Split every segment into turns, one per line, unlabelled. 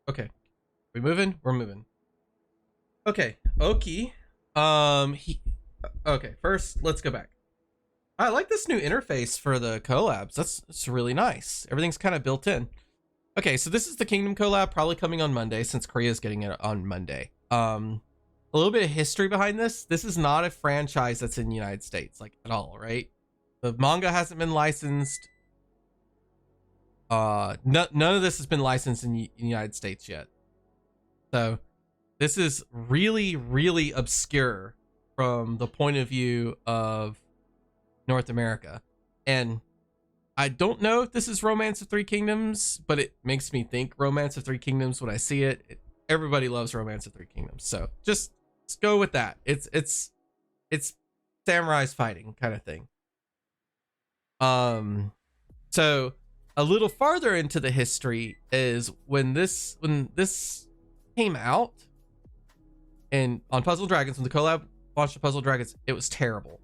Okay. We moving? We're moving. Okay. Oki. He. Okay. First, let's go back. I like this new interface for the collabs. That's really nice. Everything's kind of built in. Okay, so this is the Kingdom collab, probably coming on Monday since Korea's getting it on Monday. A little bit of history behind this. This is not a franchise that's in the United States, like at all, right? The manga hasn't been licensed. None of this has been licensed in the United States yet. So this is really, really obscure from the point of view of North America. And I don't know if this is Romance of Three Kingdoms, but it makes me think Romance of Three Kingdoms when I see it. Everybody loves Romance of Three Kingdoms, so just go with that. It's samurais fighting kind of thing. So a little farther into the history is when this came out, and on Puzzle Dragons, when the collab launched Puzzle Dragons, it was terrible.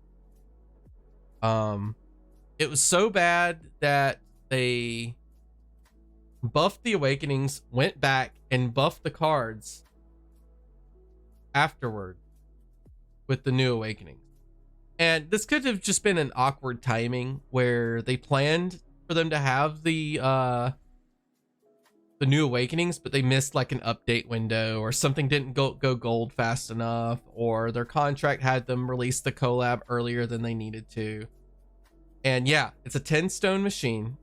It was so bad that they buffed the Awakenings, went back and buffed the cards afterward with the new Awakenings. And this could have just been an awkward timing where they planned for them to have the new Awakenings, but they missed like an update window, or something didn't go gold fast enough, or their contract had them release the collab earlier than they needed to. And yeah, it's a 10 stone machine,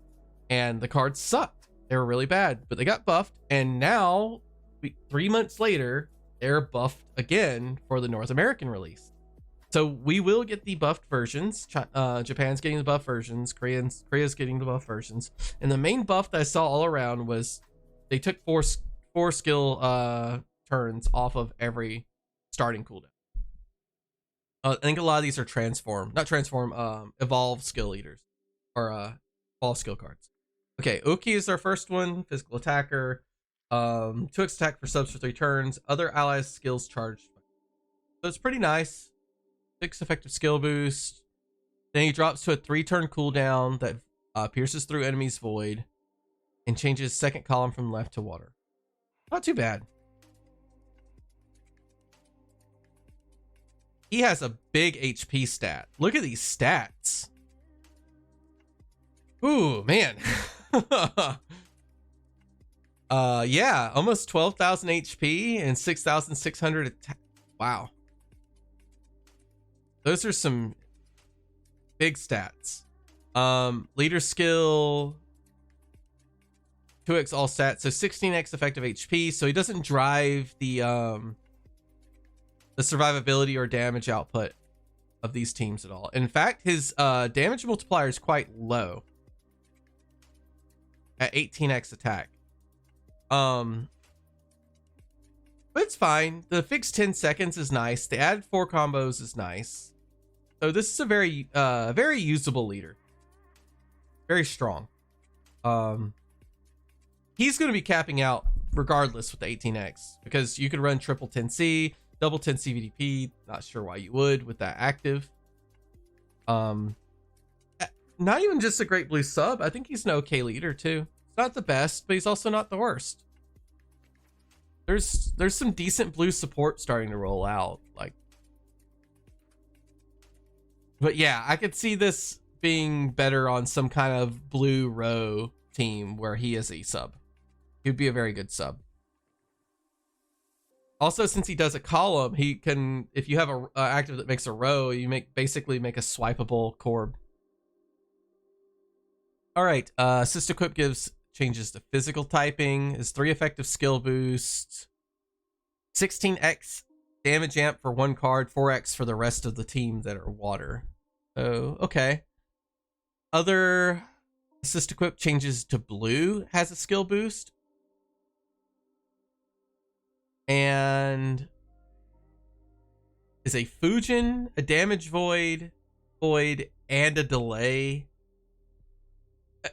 and the cards sucked. They were really bad, but they got buffed, and now 3 months later, they're buffed again for the North American release. So we will get the buffed versions. Japan's getting the buff versions. Korea's getting the buff versions. And the main buff that I saw all around was they took four skill turns off of every starting cooldown. I think a lot of these are evolve skill leaders, or evolve skill cards. Okay, Uki is our first one, physical attacker. 2x attack for subs for 3 turns. Other allies' skills charged. So it's pretty nice. 6 effective skill boost. Then he drops to a 3-turn cooldown that pierces through enemies' void and changes second column from left to water. Not too bad. He has a big HP stat. Look at these stats. Ooh, man. Yeah, almost 12,000 HP and 6,600 attack. Wow. Those are some big stats. Leader skill, 2x all stats, so 16x effective HP. So he doesn't drive the survivability or damage output of these teams at all. In fact, his damage multiplier is quite low at 18x attack. But it's fine. The fixed 10 seconds is nice. The added 4 combos is nice. So this is a very usable leader. Very strong. He's going to be capping out regardless with the 18x, because you could run triple 10C, double 10C VDP. Not sure why you would with that active. Not even just a great blue sub. I think he's an okay leader too. It's not the best, but he's also not the worst. There's some decent blue support starting to roll out, like. But yeah, I could see this being better on some kind of blue row team where he is a sub. He'd be a very good sub. Also, since he does a column, he can, if you have a active that makes a row, you basically make a swipeable Corb. All right, assist equip changes to physical typing, is 3 effective skill boost, 16x damage amp for 1 card, 4x for the rest of the team that are water. So okay. Other assist equip changes to blue, has a skill boost, and is a Fujin, a damage void, and a delay.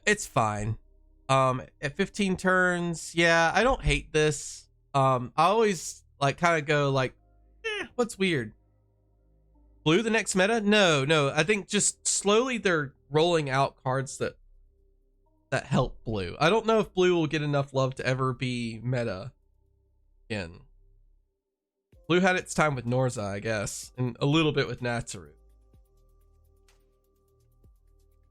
It's fine. At 15 turns, yeah, I don't hate this. I always like kind of go like, what's weird? Blue the next meta? No. I think just slowly they're rolling out cards that that help blue. I don't know if blue will get enough love to ever be meta again. Blue had its time with Norza, I guess, and a little bit with Natsuru.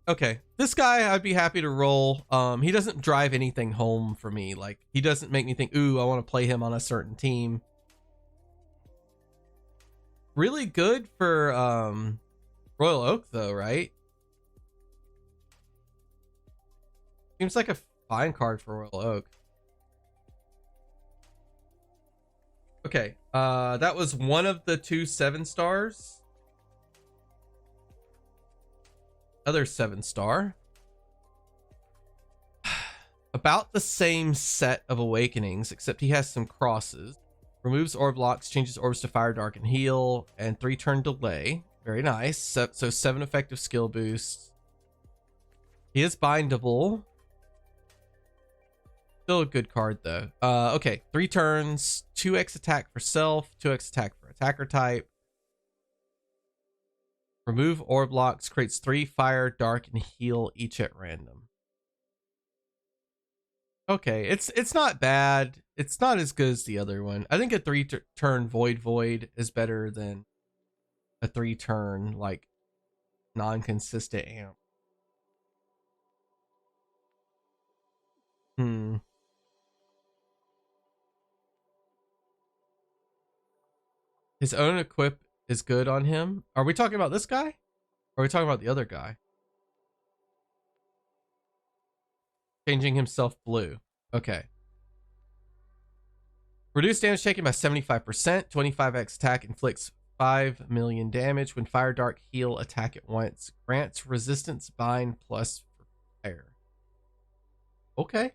Okay, this guy I'd be happy to roll. He doesn't drive anything home for me. Like, he doesn't make me think, ooh, I want to play him on a certain team. Really good for Royal Oak though, right? Seems like a fine card for Royal Oak. Okay, that was one of the 2 7-stars. Other 7-star. About the same set of awakenings, except he has some crosses. Removes orb locks, changes orbs to fire, dark, and heal, and 3-turn delay. Very nice. So 7 effective skill boosts. He is bindable. Still a good card though. Okay, 3 turns, 2x attack for self, 2x attack for attacker type. Remove orb locks, creates 3 fire, dark, and heal each at random. Okay, it's not bad. It's not as good as the other one. I think a 3-turn void is better than a 3-turn like non-consistent amp. His own equip is good on him. Are we talking about this guy? Or are we talking about the other guy? Changing himself blue. Okay. Reduce damage taken by 75%. 25x attack inflicts 5 million damage. When fire, dark, heal, attack at once. Grants resistance bind plus fire. Okay.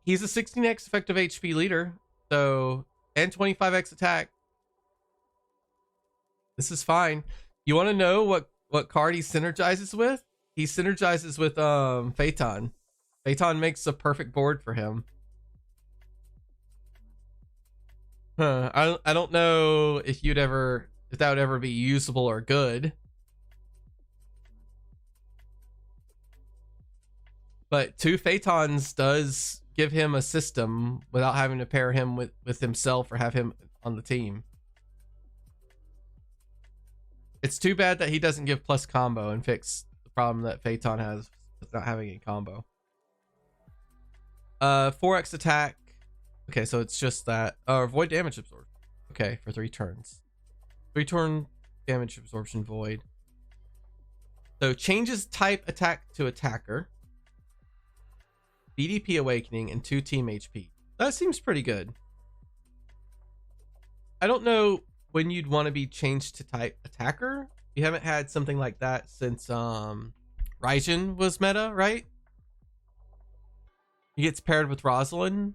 He's a 16x effective HP leader. So, and 25x attack. This is fine. You want to know what card he synergizes with? He synergizes with Phaeton. Phaeton makes a perfect board for him. I don't know if that would ever be usable or good. But 2 Phaetons does give him a system without having to pair him with himself or have him on the team. It's too bad that he doesn't give plus combo and fix the problem that Phaeton has with not having a combo. 4x attack. Okay, so it's just that. Void damage absorption. Okay, for 3 turns. 3-turn damage absorption void. So changes type attack to attacker. BDP awakening and 2 team HP. That seems pretty good. I don't know when you'd want to be changed to type attacker. You haven't had something like that since Raijin was meta, right? He gets paired with Rosalind.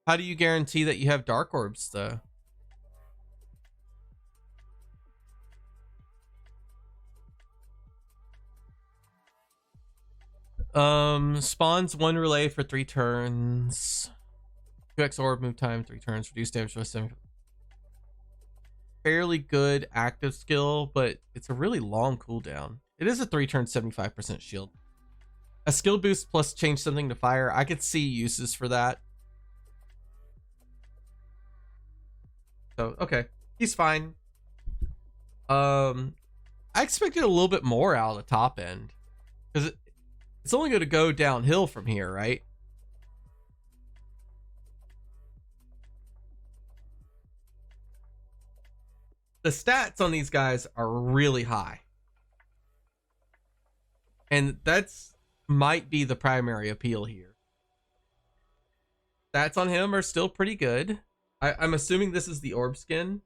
How do you guarantee that you have dark orbs though? Spawns 1 relay for 3 turns. 2x orb move time, 3 turns, reduce damage by 7. Fairly good active skill, but it's a really long cooldown. It is a 3-turn 75% shield. A skill boost plus change something to fire. I could see uses for that. So, okay. He's fine. I expected a little bit more out of the top end. Because it's only going to go downhill from here, right? The stats on these guys are really high. And that's might be the primary appeal here. Stats on him are still pretty good. I'm assuming this is the orb skin.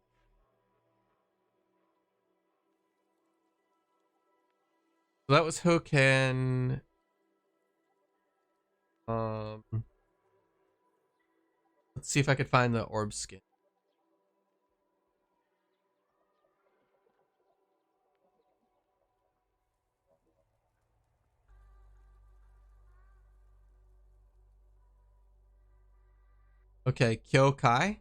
So that was Hoken. Let's see if I could find the orb skin. Okay, Kyokai.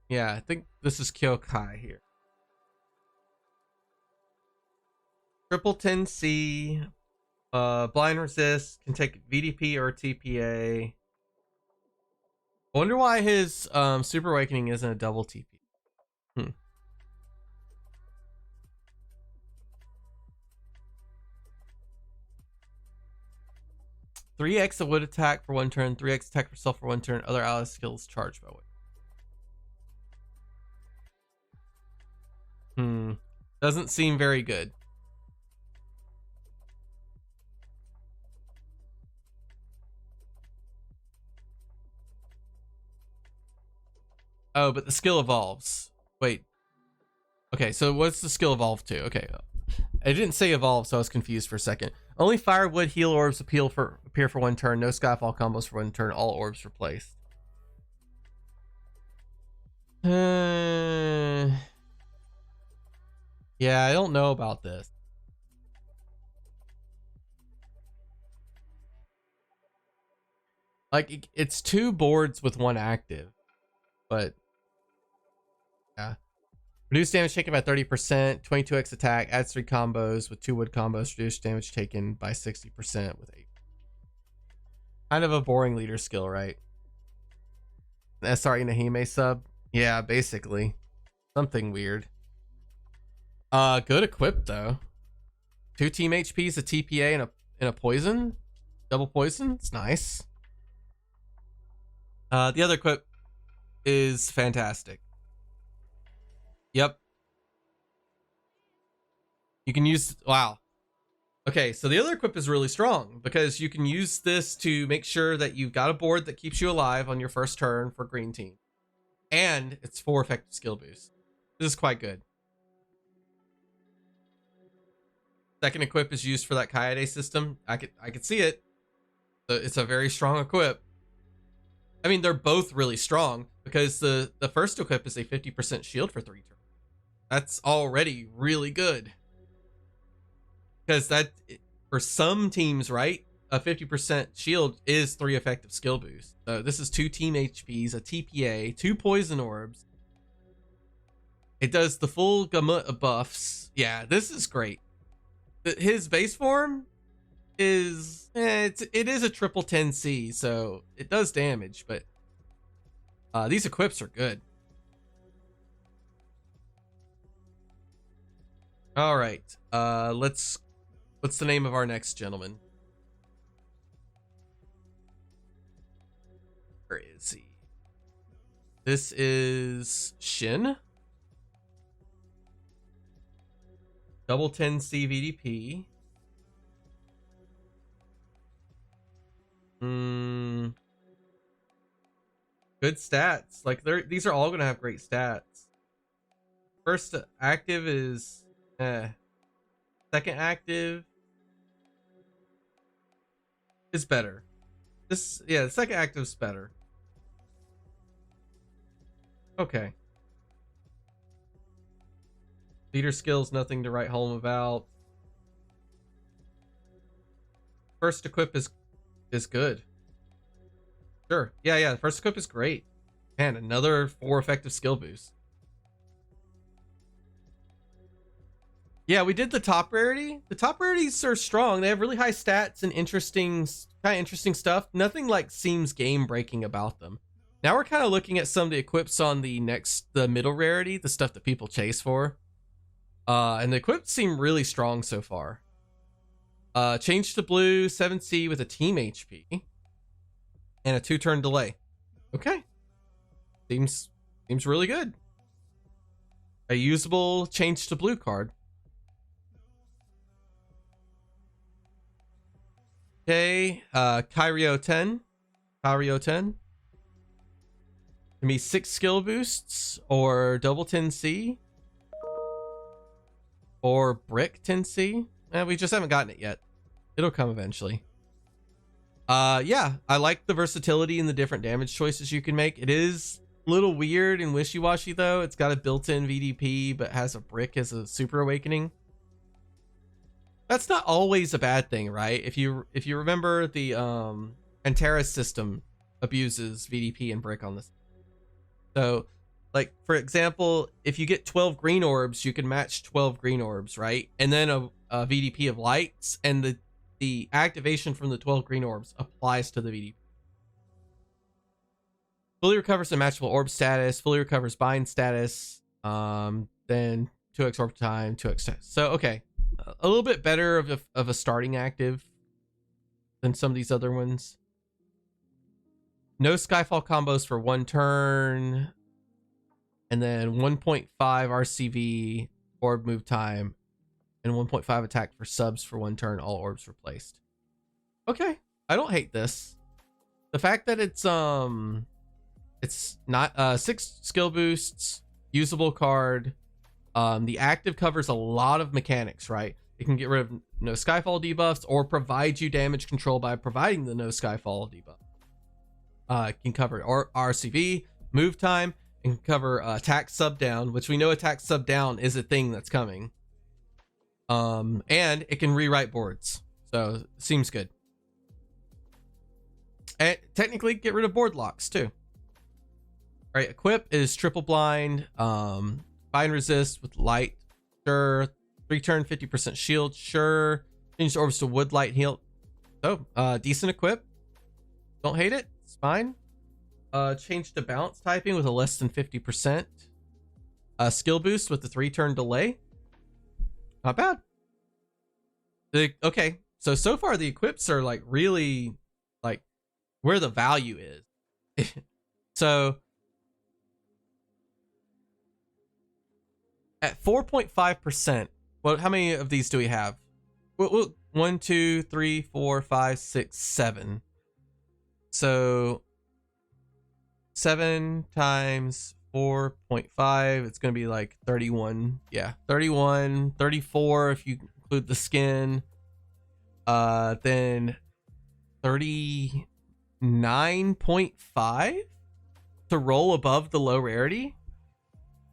Yeah, I think this is Kyokai here. Triple 10C, blind resist, can take VDP or TPA. I wonder why his Super Awakening isn't a double TP. 3x of wood attack for 1 turn, 3x attack for self for 1 turn, other ally skills charged by wood. Doesn't seem very good. Oh, but the skill evolves. Wait. Okay, so what's the skill evolve to? Okay. I didn't say evolve, so I was confused for a second. Only fire, wood, heal orbs appear for 1 turn. No skyfall combos for 1 turn. All orbs replaced. Yeah, I don't know about this. Like, it's 2 boards with 1 active, but yeah. Reduce damage taken by 30%, 22x attack, adds 3 combos with 2 wood combos, reduce damage taken by 60% with 8. Kind of a boring leader skill, right? SRE Nahime sub? Yeah, basically. Something weird. Good equip though. 2 team HPs, a TPA, and a poison. Double poison. It's nice. The other equip is fantastic. Yep. You can use, wow. Okay, so the other equip is really strong because you can use this to make sure that you've got a board that keeps you alive on your first turn for green team. And it's 4 effective skill boosts. This is quite good. Second equip is used for that Kaede system. I could see it. It's a very strong equip. I mean, they're both really strong because the first equip is a 50% shield for 3 turns. That's already really good. Because that, for some teams, right, a 50% shield is 3 effective skill boosts. So this is 2 team HPs, a TPA, 2 poison orbs. It does the full gamut of buffs. Yeah, this is great. His base form is, it is a triple 10C, so it does damage, but these equips are good. All right, what's the name of our next gentleman? Where is he? This is Shin. Double 10C VDP. Good stats. Like, these are all gonna have great stats. First active is second active is better. This, yeah, the second active is better. Okay. Leader skills, nothing to write home about. First equip is good. Sure. Yeah, the first equip is great. Man, another 4 effective skill boost. Yeah, we did the top rarity. The top rarities are strong. They have really high stats and interesting stuff. Nothing like seems game breaking about them. Now we're kind of looking at some of the equips on the middle rarity, the stuff that people chase for. And the equips seem really strong so far. Change to blue, 7C with a team HP and a 2-turn delay. Okay. Seems really good. A usable change to blue card. Okay, Kyreo 10. Can be 6 skill boosts or double 10C or brick 10C. We just haven't gotten it yet. It'll come eventually. Yeah, I like the versatility and the different damage choices you can make. It is a little weird and wishy-washy though. It's got a built-in VDP but has a brick as a super awakening. That's not always a bad thing, right? If you remember, the Antares system abuses VDP and brick on this. So Like, for example, if you get 12 green orbs, you can match 12 green orbs, right? And then a VDP of lights, and the activation from the 12 green orbs applies to the VDP. Fully recovers the matchable orb status, fully recovers bind status, then 2x orb time, 2x status. So, okay. A little bit better of a starting active than some of these other ones. No Skyfall combos for 1 turn. And then 1.5 RCV orb move time. And 1.5 attack for subs for 1 turn, all orbs replaced. Okay. I don't hate this. The fact that it's not 6 skill boosts, usable card. The active covers a lot of mechanics, right? It can get rid of no Skyfall debuffs or provide you damage control by providing the no Skyfall debuff. It can cover RCV, move time, and can cover attack sub down, which we know attack sub down is a thing that's coming. And it can rewrite boards. So seems good. And technically get rid of board locks too. All right, equip is triple blind, bind resist with light, sure. 3 turn 50% shield, sure. Change orbs to wood light heal. So decent equip. Don't hate it. It's fine. Change to balance typing with a less than 50%. Skill boost with the 3 turn delay. Not bad. Okay, so far the equips are like really like where the value is. So at 4.5%, well, how many of these do we have? Well, 1, 2, 3, 4, 5, 6, 7. So 7 times 4.5, it's going to be like 31. Yeah, 31, 34 if you include the skin. Then 39.5 to roll above the low rarity.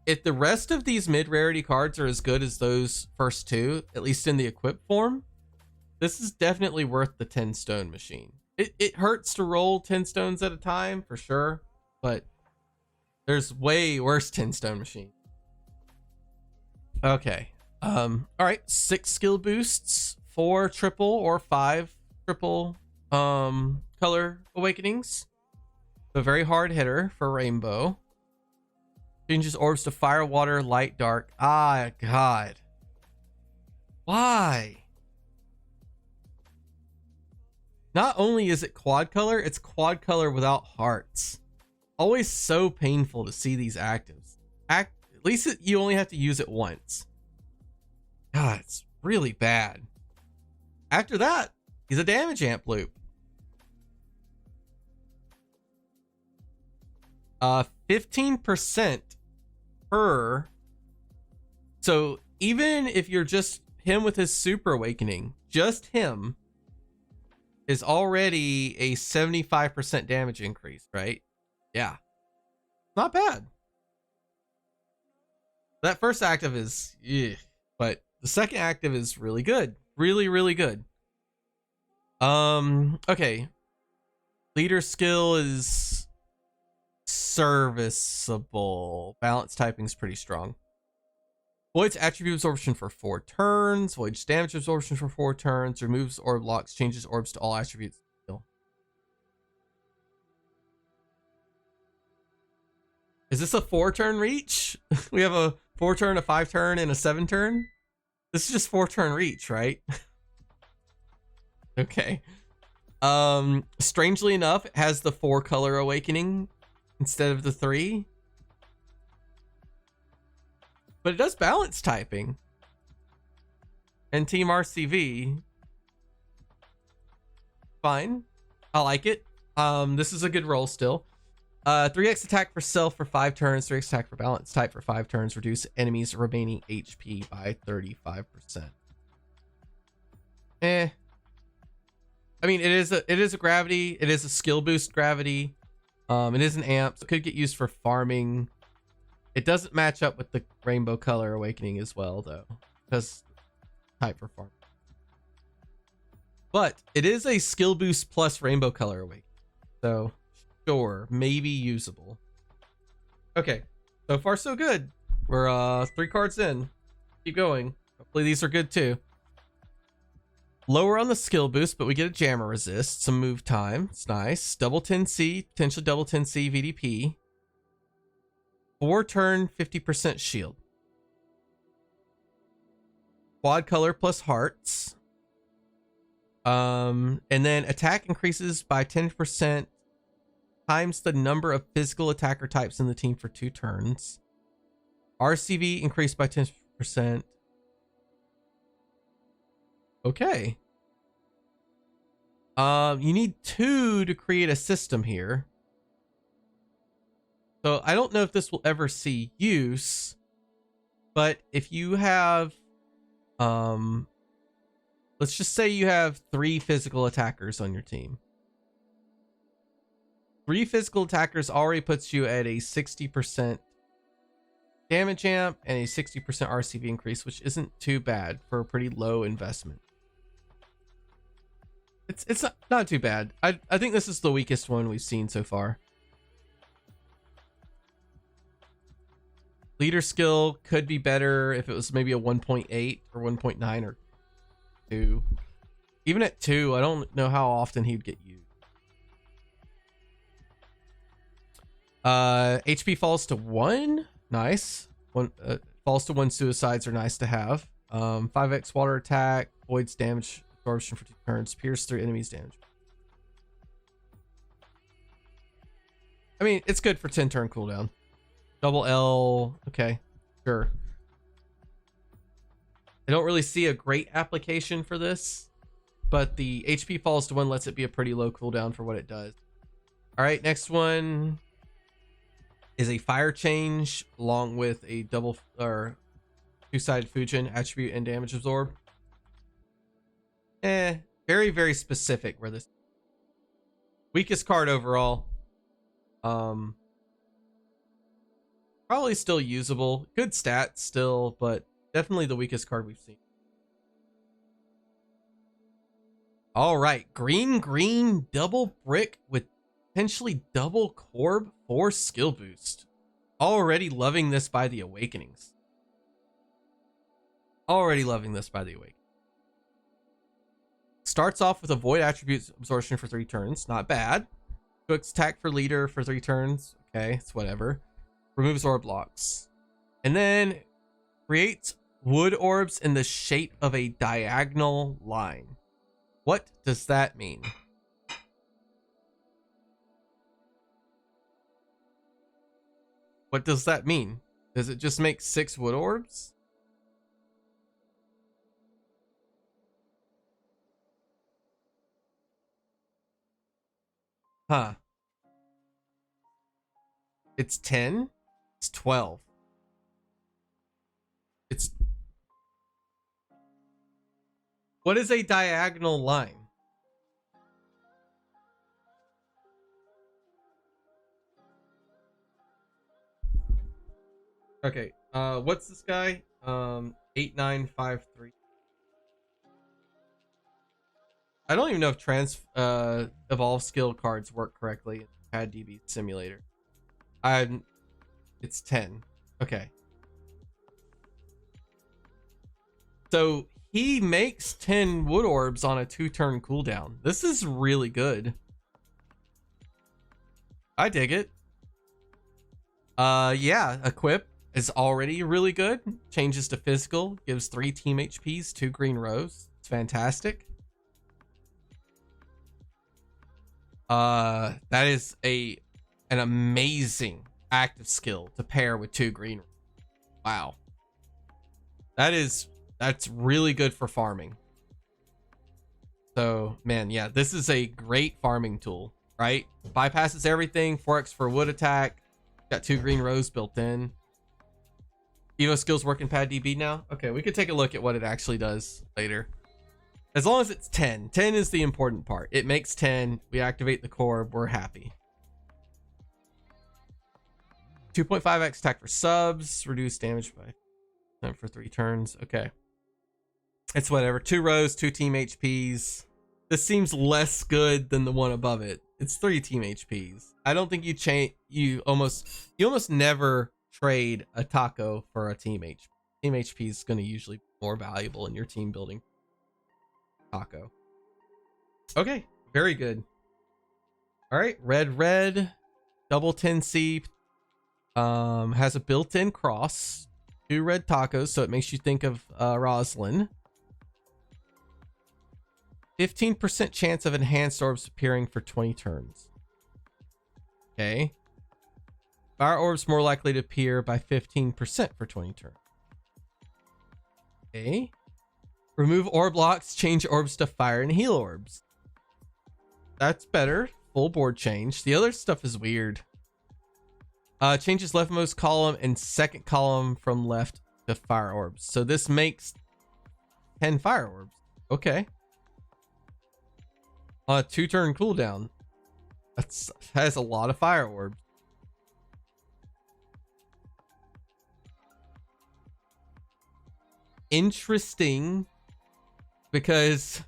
If the rest of these mid rarity cards are as good as those first two, at least in the equip form, this is definitely worth the 10 stone machine. It hurts to roll 10 stones at a time for sure, but there's way worse 10 stone machine. Okay. All right, 6 skill boosts, 4 triple or 5 triple color awakenings. A very hard hitter for rainbow. Changes orbs to fire, water, light, dark. Ah, God. Why? Not only is it quad color, it's quad color without hearts. Always so painful to see these actives. At least you only have to use it once. God, it's really bad. After that, he's a damage amp loop. 15% per. So even if you're just him with his super awakening, just him is already a 75% damage increase, right? Yeah. Not bad. That first active is, but the second active is really good. Really, really good. Okay. Leader skill is serviceable. Balance typing is pretty strong. Voids attribute absorption for 4 turns. Voids damage absorption for 4 turns. Removes orb locks. Changes orbs to all attributes. Is this a 4 turn reach? We have a 4 turn, a 5 turn, and a 7 turn. This is just 4 turn reach, right? Okay. Strangely enough, it has the 4 color awakening instead of the 3. But it does balance typing. And Team RCV. Fine. I like it. This is a good roll still. 3x attack for self for 5 turns, 3x attack for balance type for 5 turns, reduce enemies' remaining HP by 35%. I mean, it is a gravity, it is a skill boost gravity. It is an amp, so it could get used for farming. It doesn't match up with the rainbow color awakening as well, though, because type for farm. But it is a skill boost plus rainbow color awakening, so sure, maybe usable. Okay, So far, so good. We're 3 cards in. Keep going. Hopefully these are good too. Lower on the skill boost, but we get a jammer resist, some move time. It's nice. Double 10C, potentially double 10C VDP. 4 turn, 50% shield. Quad color plus hearts. And then attack increases by 10% times the number of physical attacker types in the team for 2 turns. RCV increased by 10%. Okay. You need 2 to create a system here. So I don't know if this will ever see use, but if you have, let's just say you have 3 physical attackers on your team. 3 physical attackers already puts you at a 60% damage amp and a 60% RCV increase, which isn't too bad for a pretty low investment. It's not too bad. I think this is the weakest one we've seen so far. Leader skill could be better if it was maybe a 1.8 or 1.9 or 2. Even at 2, I don't know how often he'd get used. HP falls to 1. Nice. Falls to 1 suicides are nice to have. 5x water attack, voids damage absorption for 2 turns, pierce through enemies damage. I mean, it's good for 10 turn cooldown. Double L, okay, sure. I don't really see a great application for this, but the HP falls to 1 lets it be a pretty low cooldown for what it does. All right, next one is a fire change along with a double or 2-sided Fujin attribute and damage absorb. Very, very specific where this weakest card overall. Probably still usable. Good stats still, but definitely the weakest card we've seen. All right, green double brick with potentially double corb for skill boost. Already loving this by the awakenings. Already loving this by the awakening. Starts off with a void attribute absorption for 3 turns. Not bad. Quick attack for leader for 3 turns. Okay, it's whatever. Removes orb blocks. And then creates wood orbs in the shape of a diagonal line. What does that mean? What does that mean? Does it just make 6 wood orbs? Huh. It's 10? It's 12. It's... What is a diagonal line? Okay, what's this guy? 8953. I don't even know if evolve skill cards work correctly in Pad DB Simulator. It's 10. Okay. So he makes 10 wood orbs on a 2-turn cooldown. This is really good. I dig it. Yeah, equip is already really good. Changes to physical, gives 3 team HPs, 2 green rows. It's fantastic. That is an amazing active skill to pair with 2 green. Wow. That's really good for farming. So, man, yeah, this is a great farming tool, right? Bypasses everything, 4x for wood attack. Got 2 green rows built in. Evo skills work in Pad DB now. Okay, we could take a look at what it actually does later. As long as it's 10. 10 is the important part. It makes 10. We activate the core. We're happy. 2.5x attack for subs. Reduce damage by for 3 turns. Okay. It's whatever. 2 rows, 2 team HPs. This seems less good than the one above it. It's 3 team HPs. I don't think you almost never trade a taco for a team HP. Team HP is going to usually be more valuable in your team building. Taco. Okay, very good. All right, red double 10C has a built-in cross, 2 red tacos, so it makes you think of Roslyn. 15% chance of enhanced orbs appearing for 20 turns. Okay. Fire orbs more likely to appear by 15% for 20 turns. Okay. Remove orb locks, change orbs to fire and heal orbs. That's better. Full board change. The other stuff is weird. Changes leftmost column and second column from left to fire orbs. So this makes 10 fire orbs. Okay. On a 2-turn cooldown. That has a lot of fire orbs. Interesting, because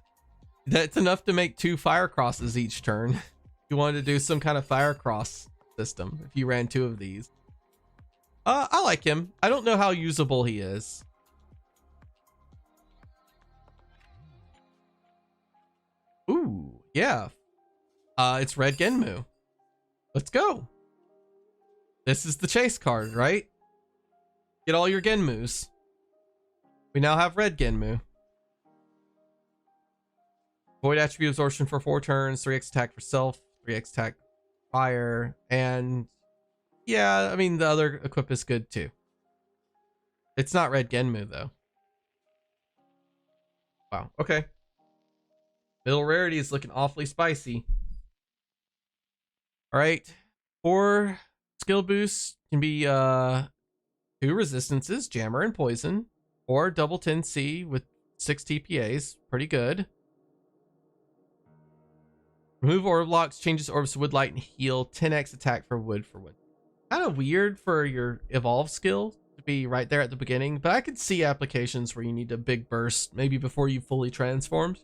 that's enough to make 2 fire crosses each turn. You wanted to do some kind of fire cross system if you ran 2 of these. I like him. I don't know how usable he is. Ooh, yeah. It's red Genmu. Let's go. This is the chase card, right? Get all your Genmus. We now have red Genmu. Void attribute absorption for 4 turns, 3x attack for self, 3x attack fire, and yeah, I mean the other equip is good too. It's not red Genmu though. Wow, okay. Middle rarity is looking awfully spicy. All right, 4 skill boosts can be 2 resistances, jammer and poison, or double 10C with 6 TPAs, pretty good. Remove orb locks, changes orbs to wood, light, and heal, 10x attack for wood. Kind of weird for your evolve skill to be right there at the beginning, but I could see applications where you need a big burst, maybe before you fully transformed.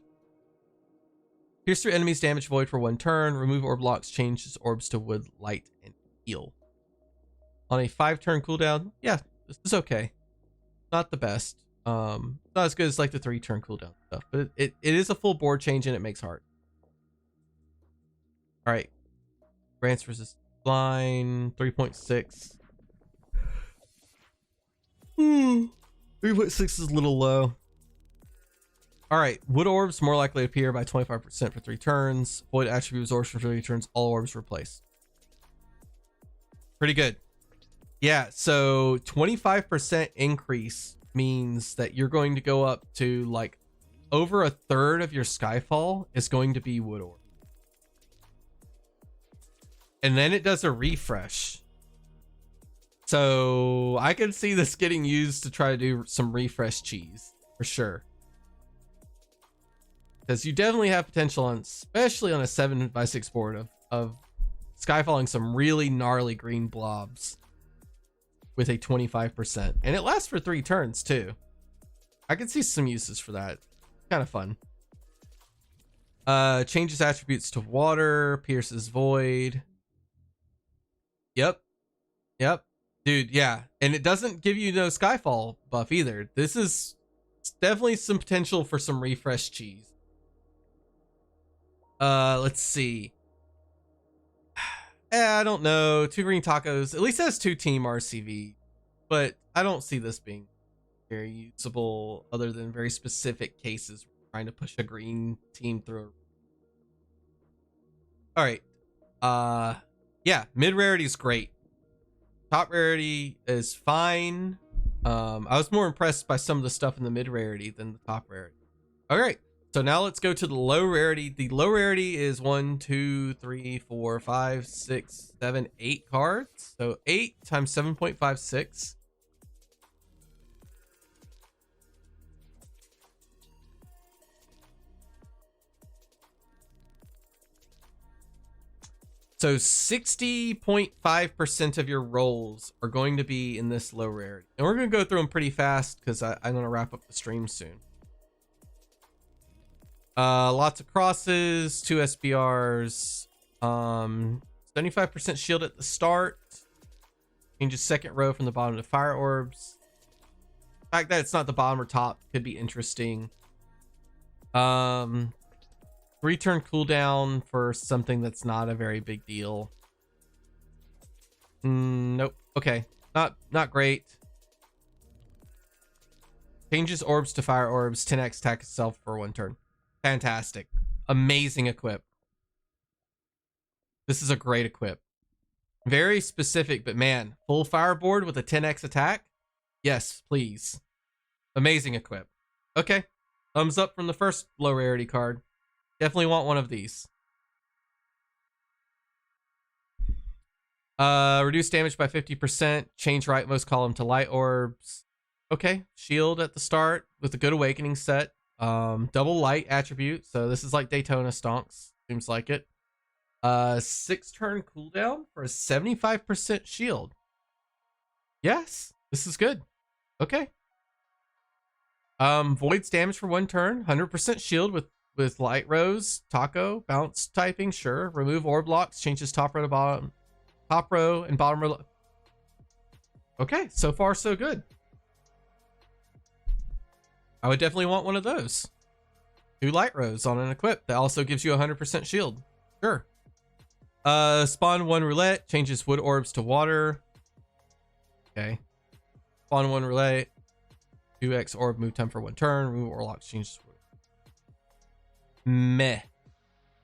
Pierce through enemies, damage void for 1 turn. Remove orb locks, changes orbs to wood, light, and heal. On a 5-turn cooldown, yeah, this is okay. Not the best. Not as good as like the 3-turn cooldown stuff, but it is a full board change and it makes heart. All right, grants resist blind 3.6. 3.6 is a little low. All right, wood orbs more likely to appear by 25% for 3 turns. Void attribute absorption for 3 turns. All orbs replaced. Pretty good. Yeah, so 25% increase means that you're going to go up to like over 1/3 of your Skyfall is going to be wood orb. And then it does a refresh. So I can see this getting used to try to do some refresh cheese for sure. Because you definitely have potential on, especially on a 7x6 board of skyfalling some really gnarly green blobs with a 25%. And it lasts for 3 turns too. I can see some uses for that. Kind of fun. Changes attributes to water, pierces void. Yep. Dude, yeah. And it doesn't give you no Skyfall buff either. This is definitely some potential for some refresh cheese. Let's see. I don't know. 2 green tacos. At least it has 2 team RCV. But I don't see this being very usable other than very specific cases trying to push a green team through. Alright. Yeah, mid rarity is great. Top rarity is fine. I was more impressed by some of the stuff in the mid rarity than the top rarity. All right, so now let's go to the low rarity. The low rarity is 1, 2, 3, 4, 5, 6, 7, 8 cards. So 8 times 7.56. So 60.5% of your rolls are going to be in this low rarity. And we're going to go through them pretty fast because I'm going to wrap up the stream soon. Lots of crosses, 2 SBRs, 75% shield at the start, Changes second row from the bottom to fire orbs. The fact that it's not the bottom or top could be interesting. 3-turn cooldown for something that's not a very big deal. Nope. Okay. Not great. Changes orbs to fire orbs. 10x attack itself for 1 turn. Fantastic. Amazing equip. This is a great equip. Very specific, but man, full fireboard with a 10x attack? Yes, please. Amazing equip. Okay. Thumbs up from the first low rarity card. Definitely want one of these. Reduce damage by 50%. Change rightmost column to light orbs. Okay. Shield at the start with a good awakening set. Double light attribute. So this is like Daytona stonks. Seems like it. 6-turn cooldown for a 75% shield. Yes, this is good. Okay. Voids damage for 1 turn. 100% shield with light rose, taco, bounce typing. Sure. Remove orb blocks. Changes top row to bottom. Top row and bottom row. Okay, so far so good. I would definitely want one of those. 2 light rows on an equip that also gives you 100% shield. Sure. Spawn 1 roulette, changes wood orbs to water. Okay. Spawn 1 roulette, 2x orb move time for 1 turn. Remove warlocks, changes wood. Meh.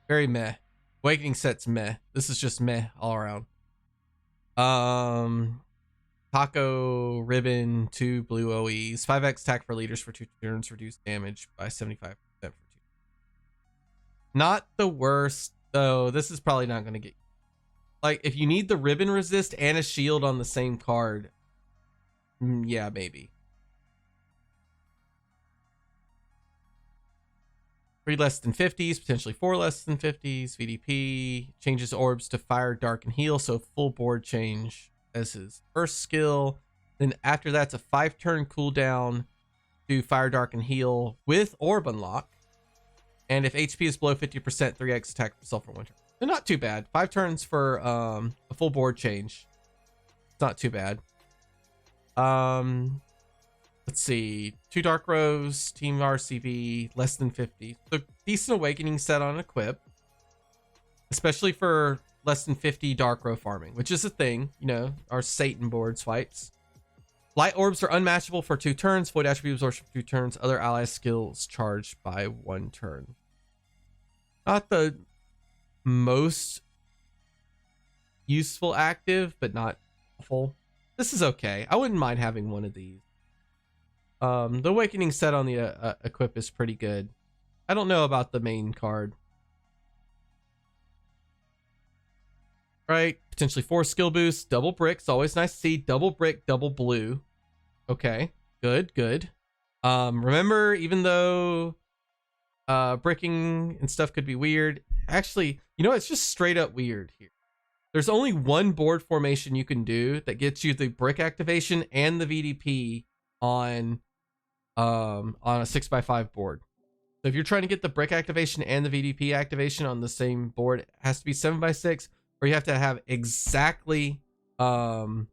Very meh. Awakening set's meh. This is just meh all around. Taco ribbon, 2 blue OEs, 5x attack for leaders for 2 turns, reduce damage by 75% for 2. Not the worst though. This is probably not going to get, like, if you need the ribbon resist and a shield on the same card, yeah, maybe. 3 less than 50s, potentially 4 less than 50s. VDP changes orbs to fire, dark, and heal, so full board change as his first skill. Then after that's a 5-turn cooldown to fire, dark, and heal with orb unlock. And if HP is below 50%, 3x attack himself for 1 turn. So not too bad. 5 turns for a full board change. It's not too bad. Let's see. 2 dark rows, team RCB, less than 50. So decent awakening set on equip. Especially for less than 50 dark row farming, which is a thing, you know, our Satan board swipes. Light orbs are unmatchable for 2 turns. Void attribute absorption for 2 turns. Other ally skills charged by 1 turn. Not the most useful active, but not awful. This is okay. I wouldn't mind having one of these. The awakening set on the equip is pretty good. I don't know about the main card. Right, potentially 4 skill boosts, double bricks, always nice to see. Double brick, double blue. Okay, good. Remember, even though bricking and stuff could be weird, actually, you know, it's just straight up weird here. There's only one board formation you can do that gets you the brick activation and the VDP on a 6x5 board. So if you're trying to get the brick activation and the VDP activation on the same board, it has to be 7x6, or you have to have exactly 21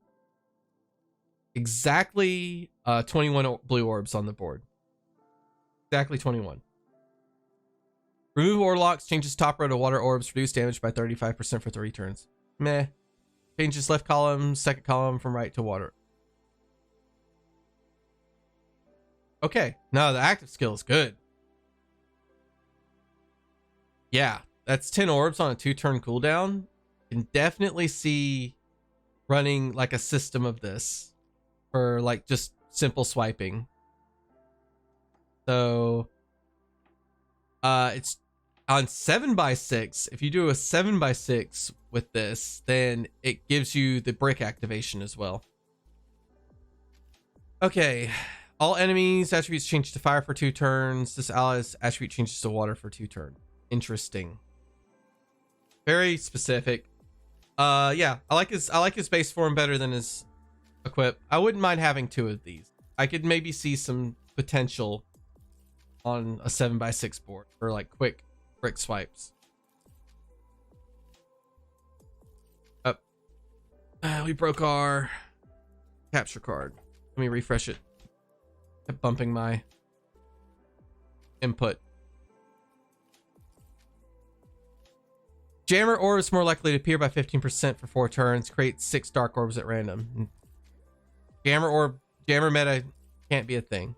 blue orbs on the board. Exactly 21. Remove Orlocks, changes top row to water orbs, reduce damage by 35% for 3 turns. Meh. Changes left column, second column from right to water. Okay, no, the active skill is good. Yeah, that's 10 orbs on a 2-turn cooldown. Can definitely see running like a system of this for like just simple swiping. So it's on 7x6. If you do a 7x6 with this, then it gives you the brick activation as well. Okay, all enemies attributes change to fire for 2 turns. This ally's attribute changes to water for 2 turns. Interesting. Very specific. Yeah, I like his base form better than his equip. I wouldn't mind having 2 of these. I could maybe see some potential on a 7x6 board for like quick brick swipes. We broke our capture card. Let me refresh it. Kept bumping my input. Jammer orbs more likely to appear by 15% for 4 turns. Create 6 dark orbs at random. Jammer meta can't be a thing.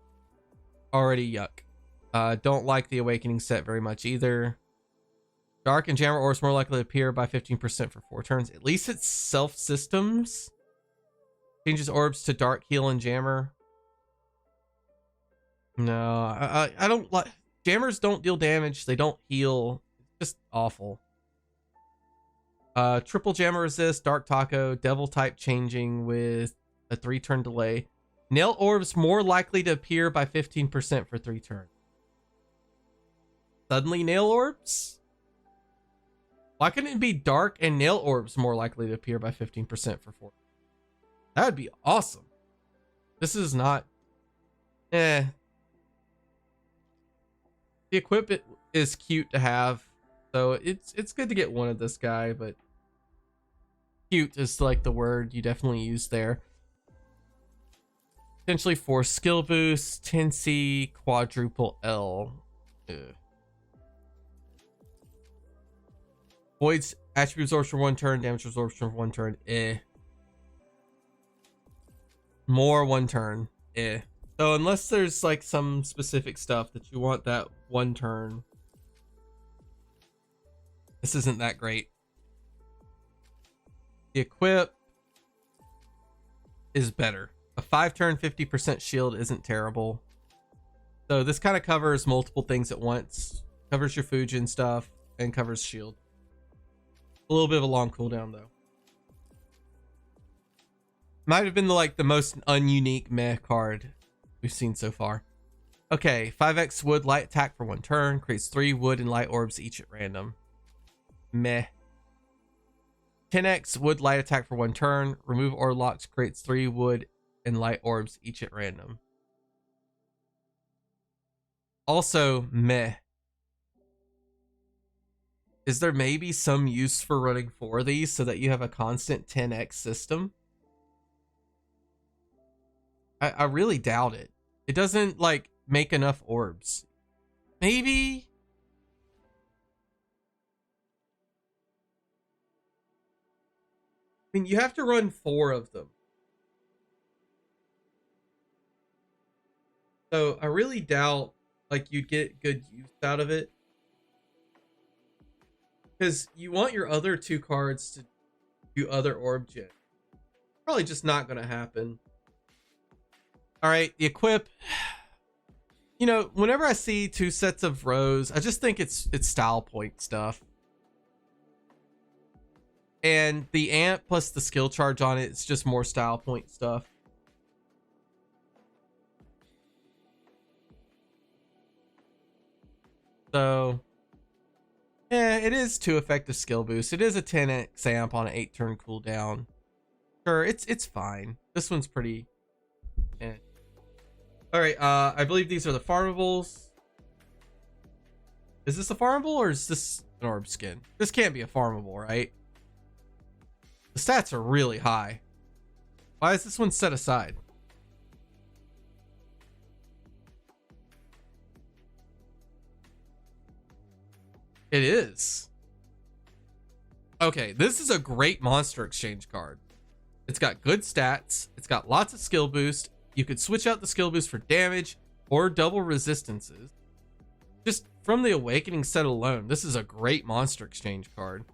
Already yuck. Don't like the awakening set very much either. Dark and jammer orbs more likely to appear by 15% for 4 turns. At least it's self systems. Changes orbs to dark, heal, and jammer. No, I don't like jammers. Don't deal damage. They don't heal. It's just awful. Triple jammer resist, dark taco, devil type changing with a 3-turn delay. Nail orbs more likely to appear by 15% for 3 turns. Suddenly nail orbs? Why couldn't it be dark and nail orbs more likely to appear by 15% for 4? That would be awesome. This is not... The equipment is cute to have, so it's good to get one of this guy, but cute is like the word you definitely use there. Potentially 4 skill boosts, 10C, quadruple L. Ugh. Voids attribute absorption for 1 turn, damage absorption for 1 turn. More 1 turn. So unless there's like some specific stuff that you want that 1 turn, this isn't that great. The equip is better. A 5-turn 50% shield isn't terrible. So this kind of covers multiple things at once. Covers your Fujin stuff and covers shield. A little bit of a long cooldown though. Might have been the most ununique meh card we've seen so far. Okay, 5x wood light attack for 1 turn. Creates 3 wood and light orbs each at random. Meh. 10x wood light attack for 1 turn. Remove orb locks. Creates 3 wood and light orbs each at random. Also meh. Is there maybe some use for running 4 of these so that you have a constant 10x system? I really doubt it. It doesn't like make enough orbs. Maybe. I mean, you have to run 4 of them. So I really doubt like you'd get good use out of it. Because you want your other 2 cards to do other orb gen. Probably just not going to happen. All right, the equip. You know, whenever I see 2 sets of rows, I just think it's style point stuff. And the amp plus the skill charge on it, it's just more style point stuff. So, yeah, it is 2 effective skill boosts. It is a 10x amp on an 8-turn cooldown. Sure, it's fine. This one's pretty. All right, I believe these are the farmables. Is this a farmable or is this an orb skin? This can't be a farmable, right? The stats are really high. Why is this one set aside? It is. Okay, this is a great monster exchange card. It's got good stats. It's got lots of skill boost. You could switch out the skill boost for damage or double resistances. Just from the awakening set alone, this is a great monster exchange card.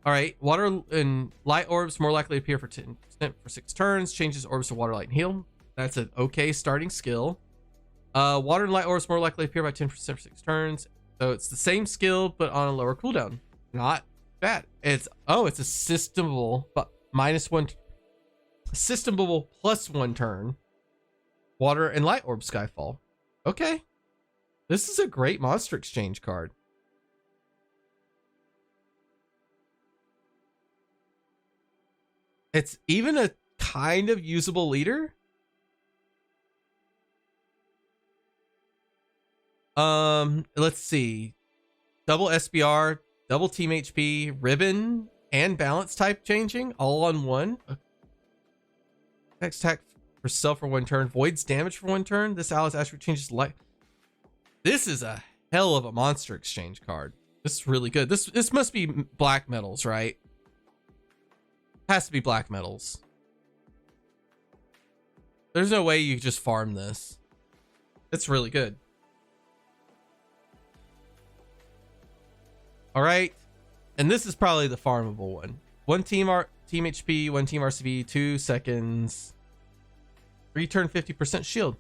All right, water and light orbs more likely to appear for 10% for 6 turns. Changes orbs to water, light, and heal. That's an okay starting skill. Water and light orbs more likely to appear by 10% for 6 turns. So it's the same skill, but on a lower cooldown. Not bad. It's a systemable, but -1, systemable +1 turn. Water and light orb Skyfall. Okay. This is a great monster exchange card. It's even a kind of usable leader. Let's see. Double SBR, double team HP, ribbon, and balance type changing all on one. Next attack for self for 1 turn, voids damage for 1 turn. This ally's attribute changes life. This is a hell of a monster exchange card. This is really good. This must be black metals, right? Has to be black metals. There's no way you just farm this. It's really good. All right. And this is probably the farmable one. 1 team HP, 1 team RCB, 2 seconds. 3 turn 50% shield.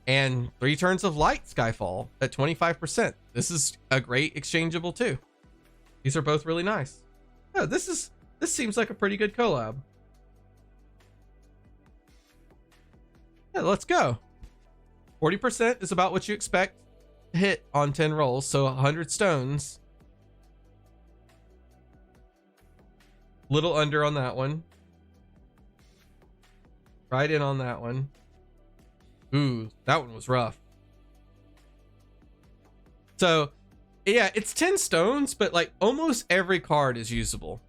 And 3 turns of light Skyfall at 25%. This is a great exchangeable too. These are both really nice. Yeah, this seems like a pretty good collab. Yeah, let's go. 40% is about what you expect to hit on 10 rolls, so 100 stones. Little under on that one. Right in on that one. Ooh, that one was rough. So, yeah, it's 10 stones, but like almost every card is usable.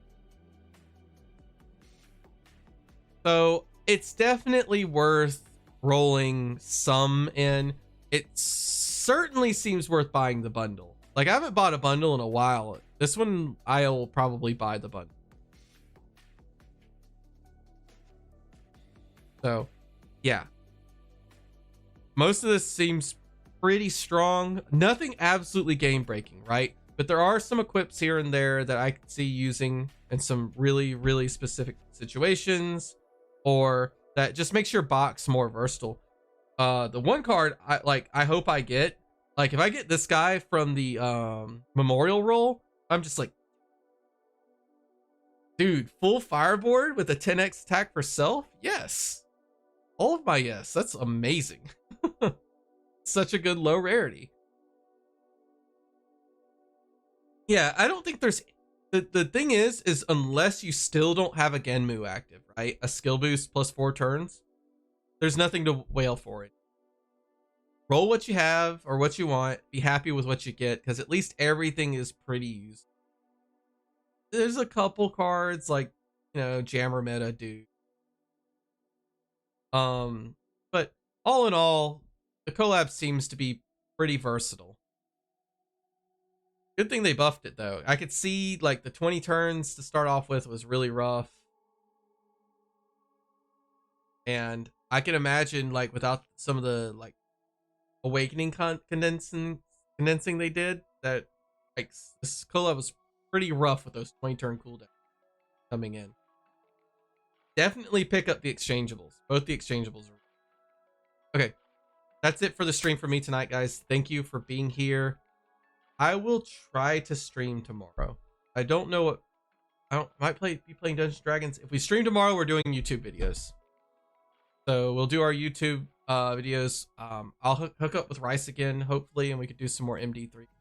So, it's definitely worth rolling some in. It certainly seems worth buying the bundle. Like, I haven't bought a bundle in a while. This one, I'll probably buy the bundle. So, yeah. Most of this seems pretty strong. Nothing absolutely game breaking, right? But there are some equips here and there that I could see using in some really, really specific situations, or that just makes your box more versatile. The one card I hope I get, like if I get this guy from the memorial roll, I'm just like, dude, full fireboard with a 10x attack for self? Yes. All of my yes. That's amazing. Such a good low rarity. Yeah, I don't think there's the thing is unless you still don't have a Genmu active, right? A skill boost plus 4 turns, there's nothing to wail for it. Roll what you have or what you want, be happy with what you get, because at least everything is pretty useful. There's a couple cards like, you know, Jammer meta dude. But all in all, the collab seems to be pretty versatile. Good thing they buffed it though. I could see like the 20 turns to start off with was really rough. And I can imagine like without some of the like awakening condensing they did, that like this collab was pretty rough with those 20 turn cooldowns coming in. Definitely pick up the exchangeables. Both the exchangeables are okay. That's it for the stream for me tonight, guys. Thank you for being here. I will try to stream tomorrow. I don't know what might be playing Dungeons and Dragons. If we stream tomorrow, we're doing YouTube videos. So we'll do our YouTube videos. I'll hook up with Rice again, hopefully, and we could do some more MD3.